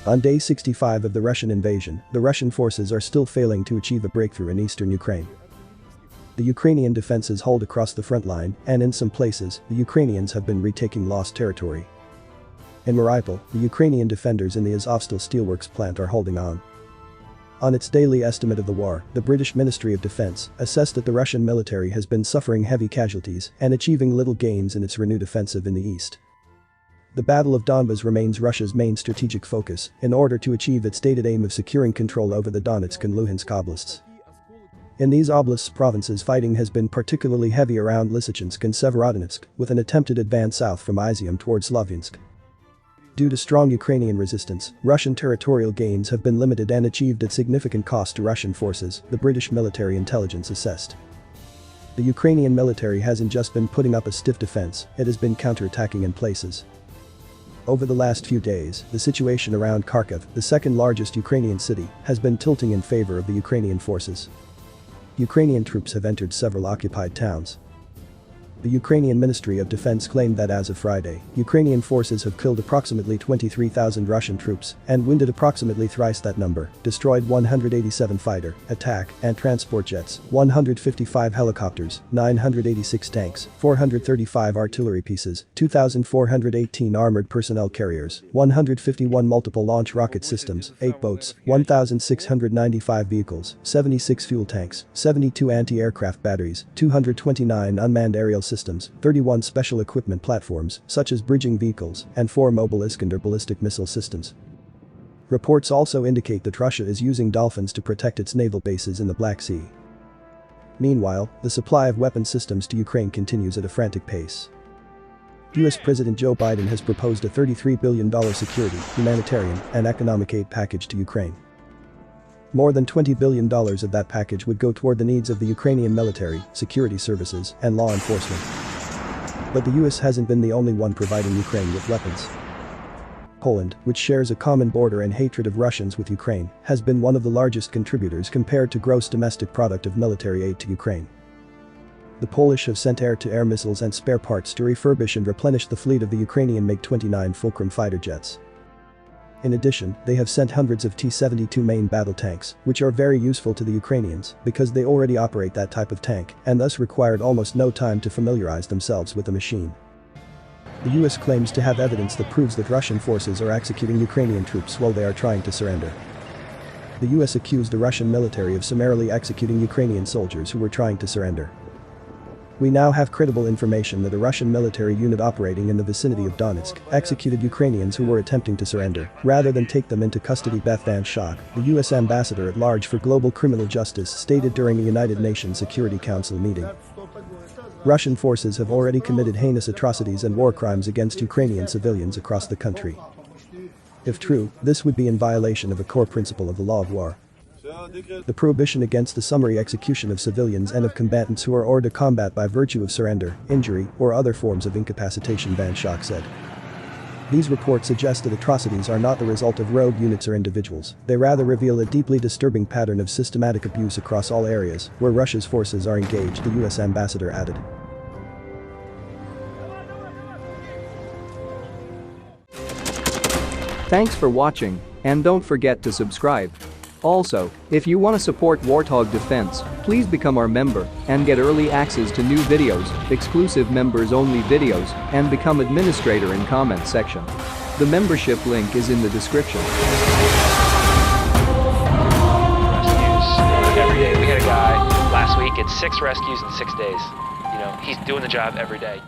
On day 65 of the Russian invasion, the Russian forces are still failing to achieve a breakthrough in eastern Ukraine. The Ukrainian defenses hold across the front line, and in some places, the Ukrainians have been retaking lost territory. In Mariupol, the Ukrainian defenders in the Azovstal steelworks plant are holding on. On its daily estimate of the war, the British Ministry of Defense assessed that the Russian military has been suffering heavy casualties and achieving little gains in its renewed offensive in the east. The Battle of Donbas remains Russia's main strategic focus in order to achieve its stated aim of securing control over the Donetsk and Luhansk oblasts. In these oblasts provinces, fighting has been particularly heavy around Lysychansk and Severodonetsk, with an attempted advance south from Izium towards Slavyansk. Due to strong Ukrainian resistance, Russian territorial gains have been limited and achieved at significant cost to Russian forces, the British military intelligence assessed. The Ukrainian military hasn't just been putting up a stiff defense, it has been counterattacking in places. Over the last few days, the situation around Kharkiv, the second largest Ukrainian city, has been tilting in favor of the Ukrainian forces. Ukrainian troops have entered several occupied towns. The Ukrainian Ministry of Defense claimed that as of Friday, Ukrainian forces have killed approximately 23,000 Russian troops and wounded approximately thrice that number, destroyed 187 fighter, attack, and transport jets, 155 helicopters, 986 tanks, 435 artillery pieces, 2,418 armored personnel carriers, 151 multiple launch rocket systems, 8 boats, 1,695 vehicles, 76 fuel tanks, 72 anti-aircraft batteries, 229 unmanned aerial systems, 31 special equipment platforms, such as bridging vehicles, and 4 mobile Iskander ballistic missile systems. Reports also indicate that Russia is using dolphins to protect its naval bases in the Black Sea. Meanwhile, the supply of weapon systems to Ukraine continues at a frantic pace. US President Joe Biden has proposed a $33 billion security, humanitarian, and economic aid package to Ukraine. More than $20 billion of that package would go toward the needs of the Ukrainian military, security services, and law enforcement. But the US hasn't been the only one providing Ukraine with weapons. Poland, which shares a common border and hatred of Russians with Ukraine, has been one of the largest contributors compared to gross domestic product of military aid to Ukraine. The Polish have sent air-to-air missiles and spare parts to refurbish and replenish the fleet of the Ukrainian MiG-29 Fulcrum fighter jets. In addition, they have sent hundreds of T-72 main battle tanks, which are very useful to the Ukrainians because they already operate that type of tank and thus required almost no time to familiarize themselves with the machine. The US claims to have evidence that proves that Russian forces are executing Ukrainian troops while they are trying to surrender. The US accused the Russian military of summarily executing Ukrainian soldiers who were trying to surrender. We now have credible information that a Russian military unit operating in the vicinity of Donetsk executed Ukrainians who were attempting to surrender, rather than take them into custody. Beth Van Schaack, the US ambassador at large for global criminal justice, stated during a United Nations Security Council meeting. Russian forces have already committed heinous atrocities and war crimes against Ukrainian civilians across the country. If true, this would be in violation of a core principle of the law of war. The prohibition against the summary execution of civilians and of combatants who are ordered to combat by virtue of surrender, injury, or other forms of incapacitation, Van Schaack said. These reports suggest that atrocities are not the result of rogue units or individuals, they rather reveal a deeply disturbing pattern of systematic abuse across all areas where Russia's forces are engaged, the US ambassador added. Thanks for watching, and don't forget to subscribe. Also, if you want to support Warthog Defense, please become our member and get early access to new videos, exclusive members-only videos, and become administrator in comment section. The membership link is in the description. Rescues every day. We had a guy last week, it's 6 rescues in 6 days. You know, he's doing the job every day.